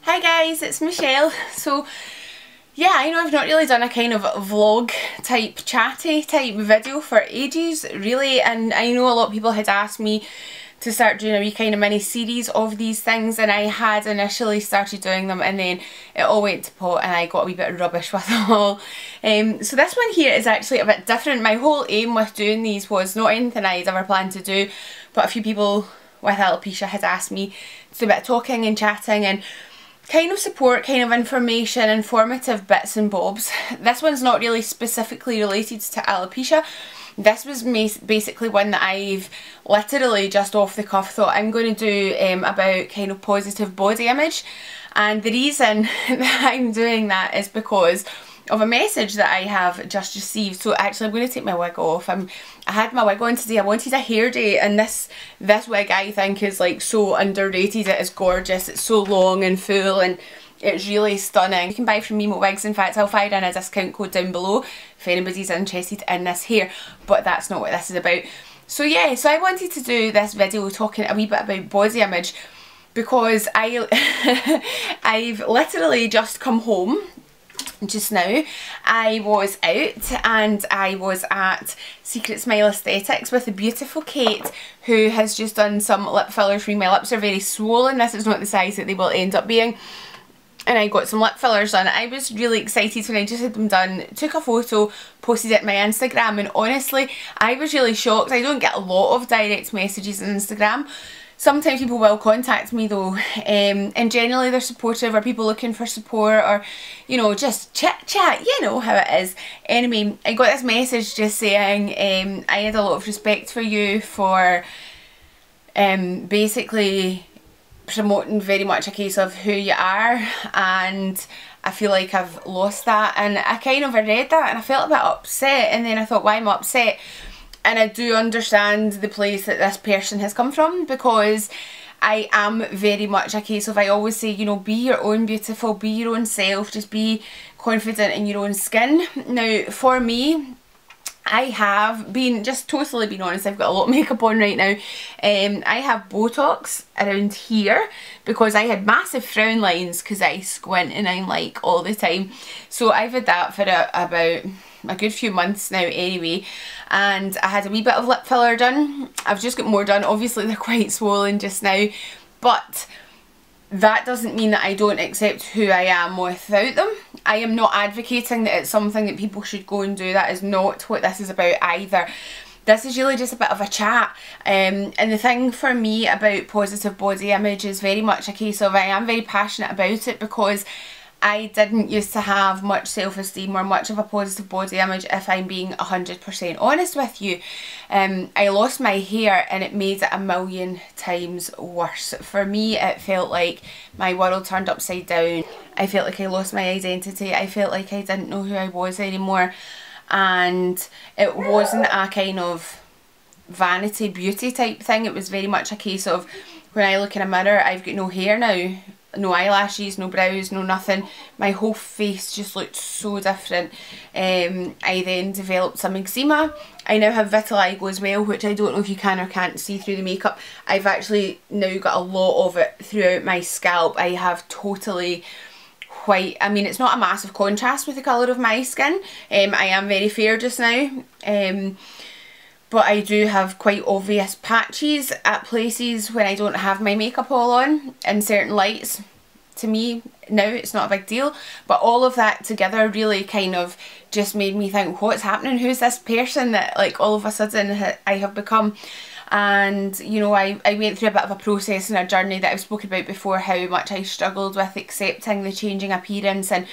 Hi guys, it's Michelle. So yeah, I know I've not really done a kind of vlog type chatty type video for ages really, and I know a lot of people had asked me to start doing a wee kind of mini series of these things, and I had initially started doing them and then it all went to pot and I got a wee bit rubbish with them all. So this one here is actually a bit different. My whole aim with doing these was not anything I'd ever planned to do, but a few people with alopecia had asked me to do a bit of talking and chatting and kind of support, kind of information, informative bits and bobs. This one's not really specifically related to alopecia. This was basically one that I've literally just off the cuff thought I'm going to do about kind of positive body image, and the reason that I'm doing that is because of a message that I have just received. So actually I'm going to take my wig off. I had my wig on today. I wanted a hair day, and this wig I think is like so underrated. It is gorgeous. It's so long and full and it's really stunning. You can buy from Mimo Wigs. In fact, I'll fire in a discount code down below if anybody's interested in this hair, but that's not what this is about. So yeah, so I wanted to do this video talking a wee bit about body image because I've literally just come home just now. I was out and I was at Secret Smile Aesthetics with the beautiful Kate, who has just done some lip fillers for me. My lips are very swollen. This is not the size that they will end up being. And I got some lip fillers done. I was really excited when I just had them done, took a photo, posted it on my Instagram, and honestly I was really shocked. I don't get a lot of direct messages on Instagram. Sometimes people will contact me though, and generally they're supportive, or people looking for support, or you know, just chit chat, you know how it is. Anyway, I got this message just saying I had a lot of respect for you for basically promoting very much a case of who you are, and I feel like I've lost that. And I kind of read that and I felt a bit upset, and then I thought, why am I upset? And I do understand the place that this person has come from, because I am very much a case of, I always say, you know, be your own beautiful, be your own self, just be confident in your own skin. Now for me, I have been, just totally being honest, I've got a lot of makeup on right now. I have Botox around here because I had massive frown lines because I squint and I'm like all the time. So I've had that for about a good few months now anyway, and I had a wee bit of lip filler done. I've just got more done. Obviously they're quite swollen just now, but that doesn't mean that I don't accept who I am without them. I am not advocating that it's something that people should go and do. That is not what this is about either. This is really just a bit of a chat, and the thing for me about positive body image is very much a case of, I am very passionate about it because I didn't used to have much self-esteem or much of a positive body image, if I'm being 100% honest with you. I lost my hair and it made it a million times worse. For me, it felt like my world turned upside down. I felt like I lost my identity. I felt like I didn't know who I was anymore. And it wasn't a kind of vanity beauty type thing. It was very much a case of, when I look in a mirror, I've got no hair now. No eyelashes, no brows, no nothing. My whole face just looked so different. I then developed some eczema. I now have vitiligo as well, which I don't know if you can or can't see through the makeup. I've actually now got a lot of it throughout my scalp. I have totally white, I mean it's not a massive contrast with the colour of my skin. I am very fair just now. But I do have quite obvious patches at places when I don't have my makeup all on in certain lights. To me now it's not a big deal, but all of that together really kind of just made me think, what's happening? Who's this person that like all of a sudden I have become? And you know, I went through a bit of a process and a journey that I've spoken about before, how much I struggled with accepting the changing appearance and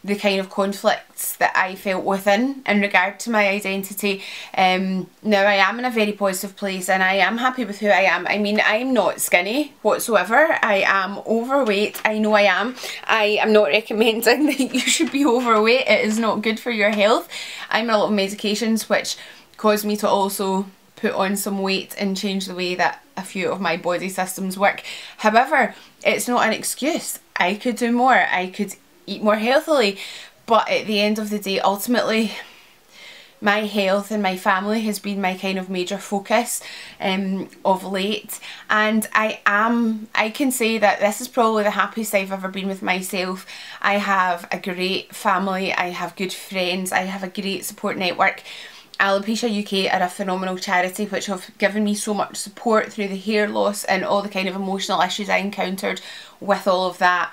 the kind of conflicts that I felt within in regard to my identity. Now I am in a very positive place and I am happy with who I am. I mean, I'm not skinny whatsoever. I am overweight. I know I am. I am not recommending that you should be overweight. It is not good for your health. I'm on a lot of medications which cause me to also put on some weight and change the way that a few of my body systems work. However, it's not an excuse. I could do more. I could eat more healthily, but at the end of the day, ultimately my health and my family has been my kind of major focus of late, and I can say that this is probably the happiest I've ever been with myself. I have a great family, I have good friends, I have a great support network. Alopecia UK are a phenomenal charity which have given me so much support through the hair loss and all the kind of emotional issues I encountered with all of that.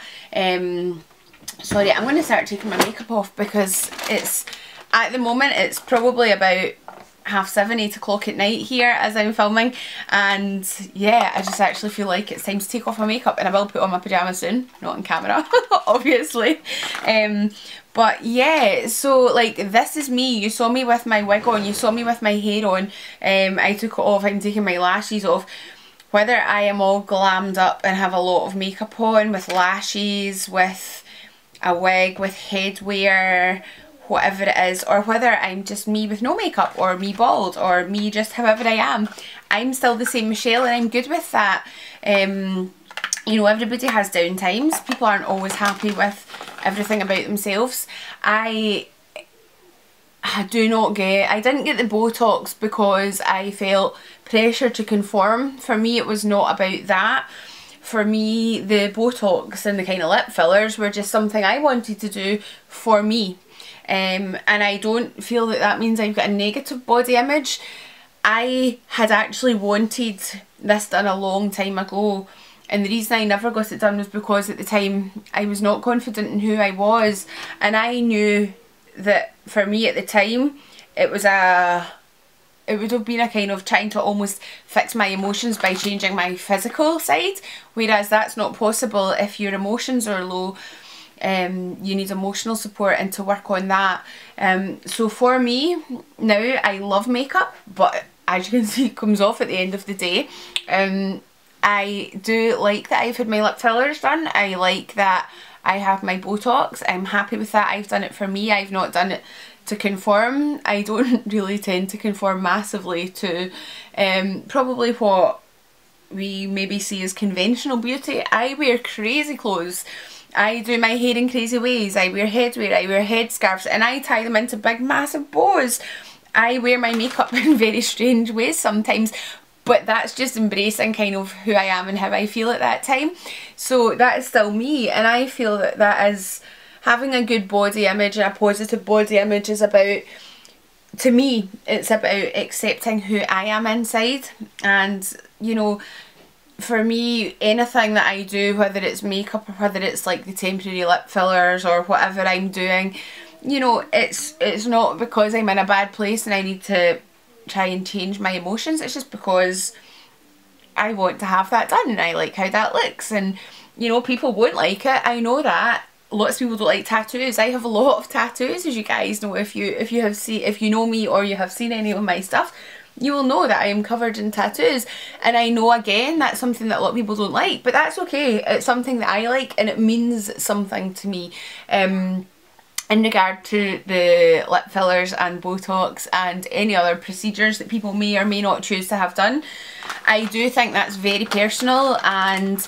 Sorry, I'm going to start taking my makeup off because it's, at the moment, it's probably about 7:30, 8 o'clock at night here as I'm filming, and yeah, I just actually feel like it's time to take off my makeup, and I will put on my pyjamas soon, not on camera, obviously. But yeah, so like this is me. You saw me with my wig on, you saw me with my hair on. I took it off, I'm taking my lashes off. Whether I am all glammed up and have a lot of makeup on, with lashes, with a wig, with headwear, whatever it is, or whether I'm just me with no makeup, or me bald, or me just however I am, I'm still the same Michelle, and I'm good with that. You know, everybody has down times. People aren't always happy with everything about themselves. I didn't get the Botox because I felt pressure to conform. For me, it was not about that. For me, the Botox and the kind of lip fillers were just something I wanted to do for me. And I don't feel that that means I've got a negative body image. I had actually wanted this done a long time ago, and the reason I never got it done was because at the time I was not confident in who I was, and I knew that for me at the time it would have been a kind of trying to almost fix my emotions by changing my physical side, whereas that's not possible if your emotions are low. You need emotional support and to work on that. So for me now, I love makeup, but as you can see, it comes off at the end of the day. I do like that I've had my lip fillers done. I like that I have my Botox. I'm happy with that. I've done it for me. I've not done it to conform. I don't really tend to conform massively to probably what we maybe see as conventional beauty. I wear crazy clothes. I do my hair in crazy ways. I wear headwear, I wear headscarves, and I tie them into big massive bows. I wear my makeup in very strange ways sometimes, but that's just embracing kind of who I am and how I feel at that time. So that is still me, and I feel that that is having a good body image and a positive body image is about, to me, it's about accepting who I am inside. And you know, for me, anything that I do, whether it's makeup or whether it's like the temporary lip fillers or whatever I'm doing, you know, it's not because I'm in a bad place and I need to try and change my emotions. It's just because I want to have that done and I like how that looks. And you know, people won't like it, I know that. Lots of people don't like tattoos. I have a lot of tattoos, as you guys know. If you know me or you have seen any of my stuff, you will know that I am covered in tattoos, and I know, again, that's something that a lot of people don't like, but that's okay. It's something that I like and it means something to me. In regard to the lip fillers and Botox and any other procedures that people may or may not choose to have done, I do think that's very personal, and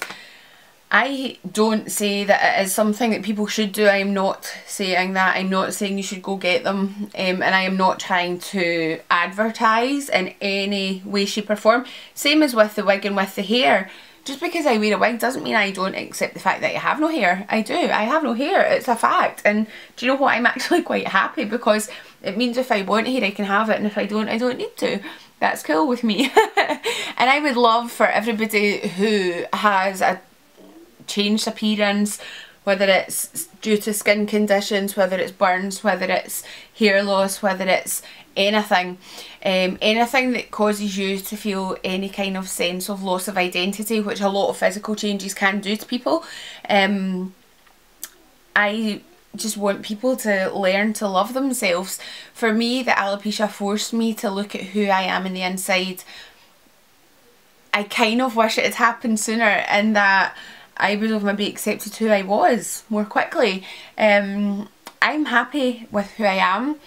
I don't say that it is something that people should do. I am not saying that. I'm not saying you should go get them, and I am not trying to advertise in any way, shape or form. Same as with the wig and with the hair. Just because I wear a wig doesn't mean I don't accept the fact that I have no hair. I do. I have no hair. It's a fact. And do you know what? I'm actually quite happy, because it means if I want hair I can have it, and if I don't need to. That's cool with me. And I would love for everybody who has a changed appearance, whether it's due to skin conditions, whether it's burns, whether it's hair loss, whether it's anything, anything that causes you to feel any kind of sense of loss of identity, which a lot of physical changes can do to people. I just want people to learn to love themselves. For me, the alopecia forced me to look at who I am in the inside. I kind of wish it had happened sooner, and that I would have maybe accepted who I was more quickly. I'm happy with who I am.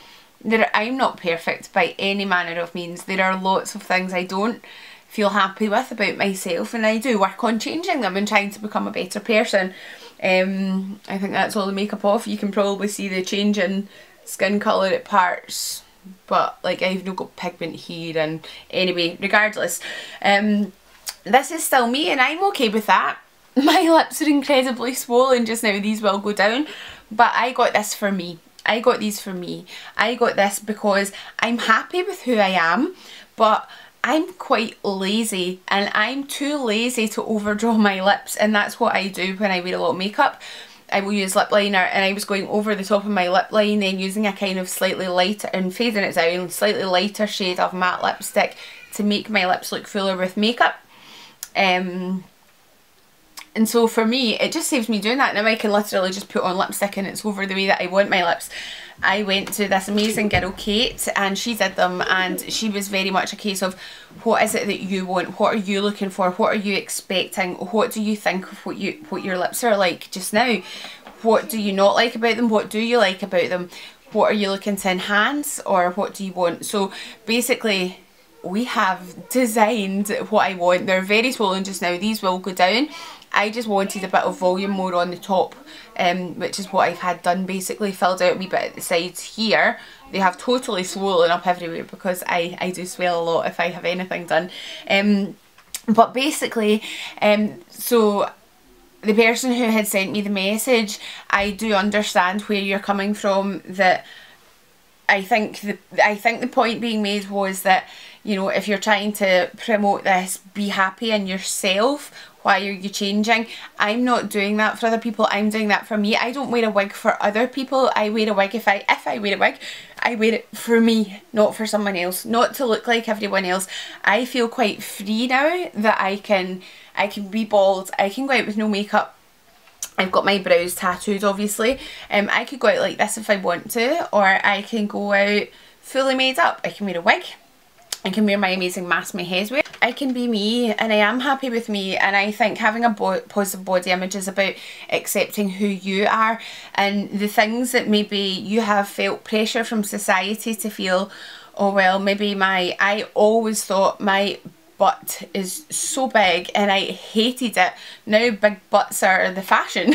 I'm not perfect by any manner of means. There are lots of things I don't feel happy with about myself, and I do work on changing them and trying to become a better person. I think that's all the makeup off. You can probably see the change in skin colour at parts but like I've not got pigment here. And anyway, regardless, this is still me and I'm okay with that. My lips are incredibly swollen just now, these will go down, but I got this for me. I got these for me. I got this because I'm happy with who I am, but I'm quite lazy and I'm too lazy to overdraw my lips, and that's what I do when I wear a lot of makeup. I will use lip liner, and I was going over the top of my lip line, then using a kind of slightly lighter and fading it down, slightly lighter shade of matte lipstick to make my lips look fuller with makeup. And so for me, it just saves me doing that. Now I can literally just put on lipstick and it's over the way that I want my lips. I went to this amazing girl, Kate, and she did them, and she was very much a case of, what is it that you want? What are you looking for? What are you expecting? What do you think of what your lips are like just now? What do you not like about them? What do you like about them? What are you looking to enhance, or what do you want? So basically, we have designed what I want. They're very swollen just now. These will go down. I just wanted a bit of volume more on the top, which is what I've had done, basically filled out a wee bit at the sides here. They have totally swollen up everywhere because I do swell a lot if I have anything done. But basically, so the person who had sent me the message, I do understand where you're coming from, that I think the point being made was that, you know, if you're trying to promote this, be happy in yourself. Why are you changing? I'm not doing that for other people. I'm doing that for me. I don't wear a wig for other people. I wear a wig, if I wear a wig, I wear it for me, not for someone else, not to look like everyone else. I feel quite free now that I can be bald. I can go out with no makeup. I've got my brows tattooed, obviously. I could go out like this if I want to, or I can go out fully made up. I can wear a wig. I can wear my amazing mask my hair's wear. I can be me, and I am happy with me, and I think having a positive body image is about accepting who you are, and the things that maybe you have felt pressure from society to feel, oh well, maybe I always thought my butt is so big and I hated it. Now big butts are the fashion.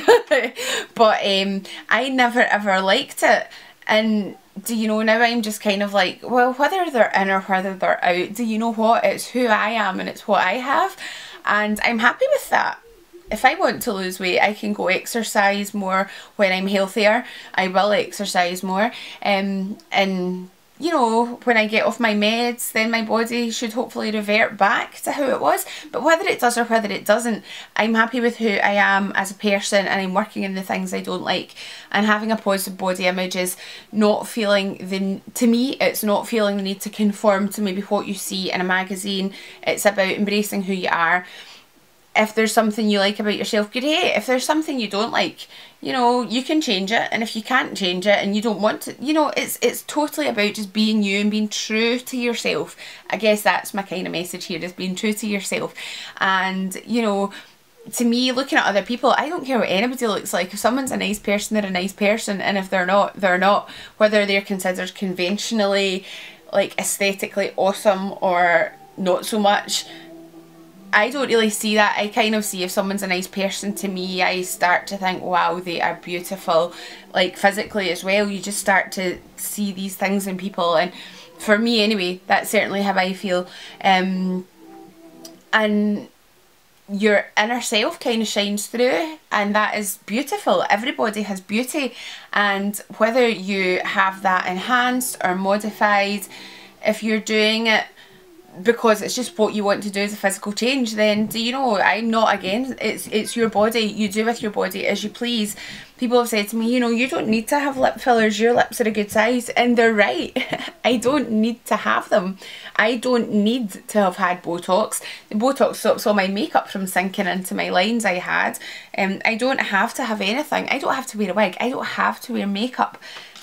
But I never ever liked it. And do you know, now I'm just kind of like, well, whether they're in or whether they're out, do you know what? It's who I am and it's what I have. And I'm happy with that. If I want to lose weight, I can go exercise more when I'm healthier. I will exercise more. And you know, when I get off my meds, then my body should hopefully revert back to how it was. But whether it does or whether it doesn't, I'm happy with who I am as a person, and I'm working in the things I don't like. And having a positive body image is not feeling to me, it's not feeling the need to conform to maybe what you see in a magazine. It's about embracing who you are. If there's something you like about yourself, great. If there's something you don't like, you know, you can change it. And if you can't change it and you don't want to, you know, it's totally about just being you and being true to yourself. I guess that's my kind of message here, is being true to yourself. And, you know, to me, looking at other people, I don't care what anybody looks like. If someone's a nice person, they're a nice person. And if they're not, they're not. Whether they're considered conventionally, like, aesthetically awesome or not so much, I don't really see that. I kind of see if someone's a nice person to me, I start to think, wow, they are beautiful. Like physically as well, you just start to see these things in people. And for me anyway, that's certainly how I feel. And your inner self kind of shines through, and that is beautiful. Everybody has beauty, and whether you have that enhanced or modified, if you're doing it because it's just what you want to do as a physical change, then do you know, I'm not against it's your body. You do with your body as you please. People have said to me, you know, you don't need to have lip fillers, your lips are a good size, and they're right. I don't need to have them. I don't need to have had Botox. The Botox stops all my makeup from sinking into my lines I had. I don't have to have anything. I don't have to wear a wig. I don't have to wear makeup,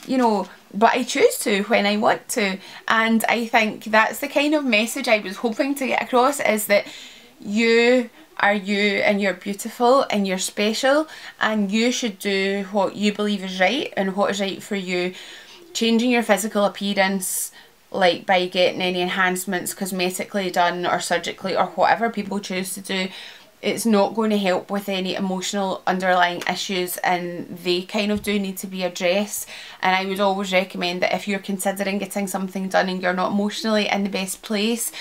you know, but I choose to when I want to. And I think that's the kind of message I was hoping to get across, is that you are you, and you're beautiful and you're special, and you should do what you believe is right and what is right for you. Changing your physical appearance, like by getting any enhancements cosmetically done or surgically or whatever people choose to do, it's not going to help with any emotional underlying issues, and they kind of do need to be addressed. And I would always recommend that if you're considering getting something done and you're not emotionally in the best place,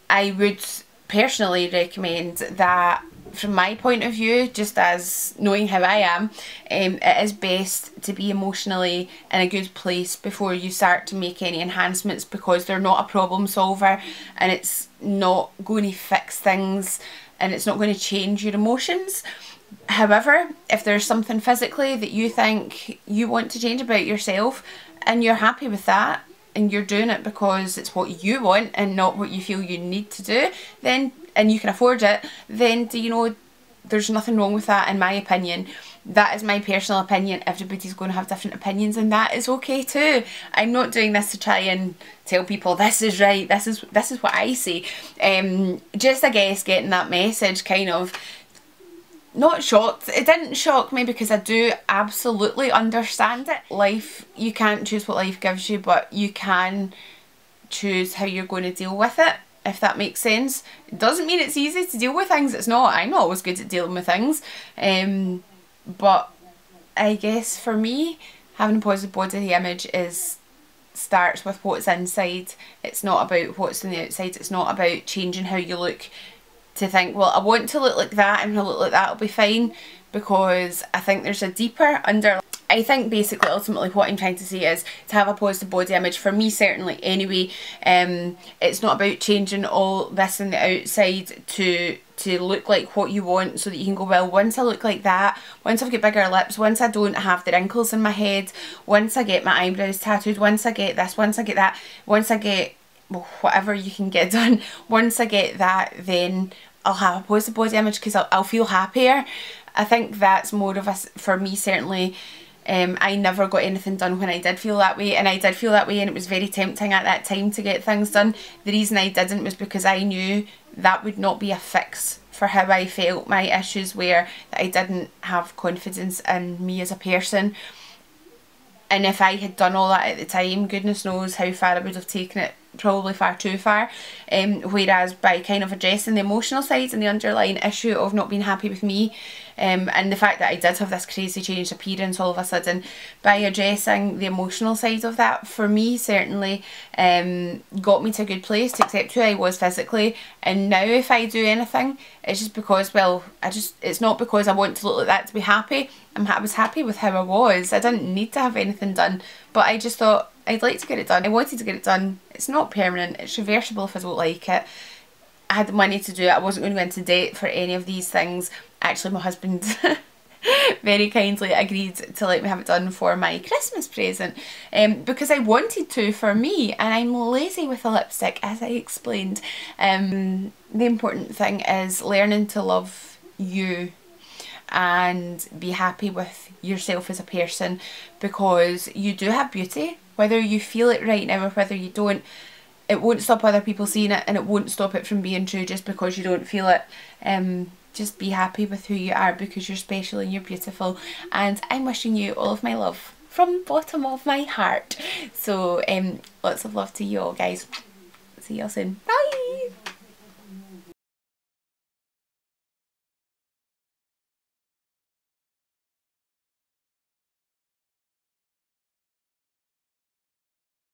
I would personally recommend that, from my point of view, just as knowing how I am, it is best to be emotionally in a good place before you start to make any enhancements, because they're not a problem solver and it's not going to fix things and it's not going to change your emotions. However, if there's something physically that you think you want to change about yourself and you're happy with that, and you're doing it because it's what you want and not what you feel you need to do, then, and you can afford it, then, do you know, there's nothing wrong with that, in my opinion. That is my personal opinion. Everybody's going to have different opinions, and that is okay too. I'm not doing this to try and tell people this is right, this is what I say. Just, I guess, getting that message kind of not shocked. It didn't shock me because I do absolutely understand it. Life, you can't choose what life gives you, but you can choose how you're going to deal with it, if that makes sense. It doesn't mean it's easy to deal with things. It's not. I'm not always good at dealing with things. But I guess for me, having a positive body image starts with what's inside. It's not about what's on the outside. It's not about changing how you look to think, well, I want to look like that, and if I look like that, it'll be fine, because I think there's a deeper I think basically ultimately what I'm trying to say is to have a positive body image, for me certainly anyway, it's not about changing all this on the outside to look like what you want, so that you can go, well, once I look like that, once I've got bigger lips, once I don't have the wrinkles in my head, once I get my eyebrows tattooed, once I get this, once I get that, once I get, well, whatever you can get done, once I get that, then I'll have a positive body image, because I'll feel happier. I think that's more of a, for me certainly, I never got anything done when I did feel that way, and I did feel that way, and it was very tempting at that time to get things done. The reason I didn't was because I knew that would not be a fix for how I felt. My issues were that I didn't have confidence in me as a person, and if I had done all that at the time, goodness knows how far I would have taken it, probably far too far. Whereas by kind of addressing the emotional sides and the underlying issue of not being happy with me, and the fact that I did have this crazy changed appearance all of a sudden, by addressing the emotional side of that, for me certainly got me to a good place to accept who I was physically. And now if I do anything, it's just because, well, it's not because I want to look like that to be happy. I was happy with how I was. I didn't need to have anything done, but I just thought I'd like to get it done. I wanted to get it done. It's not permanent, it's reversible if I don't like it. I had the money to do it. I wasn't going to go into debt for any of these things. Actually, my husband very kindly agreed to let me have it done for my Christmas present, because I wanted to, for me, and I'm lazy with a lipstick, as I explained. The important thing is learning to love you and be happy with yourself as a person, because you do have beauty, whether you feel it right now or whether you don't. It won't stop other people seeing it, and it won't stop it from being true just because you don't feel it. Just be happy with who you are, because you're special and you're beautiful, and I'm wishing you all of my love from the bottom of my heart. So lots of love to you all, guys. See you all soon. Bye.